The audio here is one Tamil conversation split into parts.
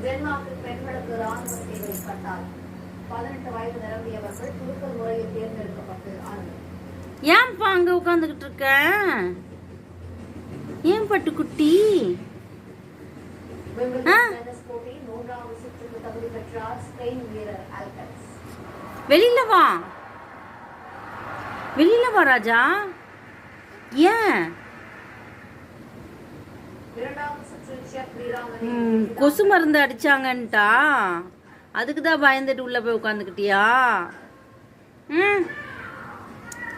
டென்மார்க்கில் பெண்களுக்கு ராணுவ சேவை கட்டாயம். 18 வயது நிரம்பியவர்கள் குலுக்கல் முறையில் தேர்ந்தெடுக்கப்பட்டு அனுமதி. ஏன்பா அங்க உட்காந்துக்கிட்டு இருக்க? ஏன் பட்டுக்குட்டி? போட்டியில் 3வது சுற்றுக்கு தகுதி பெற்றார் ஸ்பெயின் வீரர் அல்கஸ். வெளியில வா, வெளியில வா ராஜா. ஏன்? 2வது சுற்றில் செக் வீராங்கனை கொசு மருந்து அடிச்சாங்கன்ட்டா அதுக்கு தான் பயந்துட்டு உள்ள போய் உட்காந்துக்கிட்டியா?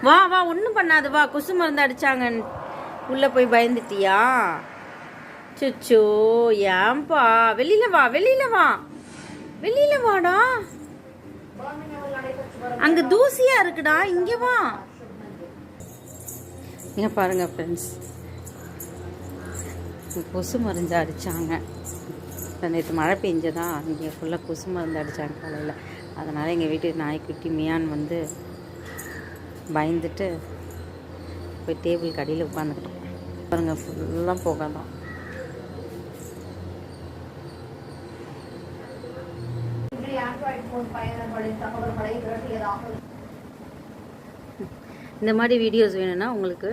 வா வா, ஒன்றும் பண்ணாது, வா. கொசு மருந்து அடிச்சாங்க உள்ள போய் பயந்துட்டியா? சுச்சோ, ஏன்பா? வெளியில வா, வெளியில வா, வெளியில வாடா. அங்க தூசியா இருக்குடா, இங்க வா. இங்க பாருங்க ஃப்ரெண்ட்ஸ், கொசு மருந்து அடிச்சாங்க. நேற்று மழை பெஞ்சதா, இங்கே ஃபுல்லாக கொசு மருந்து அடித்தாங்க காலையில். அதனால் எங்கள் வீட்டு நாய்க்குட்டி மியான் வந்து பயந்துட்டு போய் டேபிள் கடியில் உட்காந்துக்கிட்டோம். பாருங்க, ஃபுல்லாக புகை தான். இந்த மாதிரி வீடியோஸ் வேணும்னா உங்களுக்கு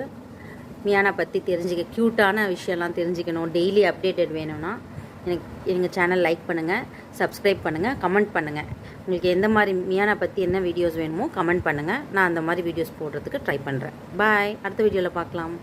மியானை பற்றி தெரிஞ்சுக்க, க்யூட்டான விஷயம்லாம் தெரிஞ்சுக்கணும், டெய்லி அப்டேட்டட் வேணும்னா எங்கள் சேனல் லைக் பண்ணுங்கள், சப்ஸ்கிரைப் பண்ணுங்கள், கமெண்ட் பண்ணுங்கள். உங்களுக்கு எந்த மாதிரி மியானை பற்றி என்ன வீடியோஸ் வேணுமோ கமெண்ட் பண்ணுங்கள். நான் அந்த மாதிரி வீடியோஸ் போடுறதுக்கு ட்ரை பண்ணுறேன். பாய், அடுத்த வீடியோவில் பார்க்கலாம்.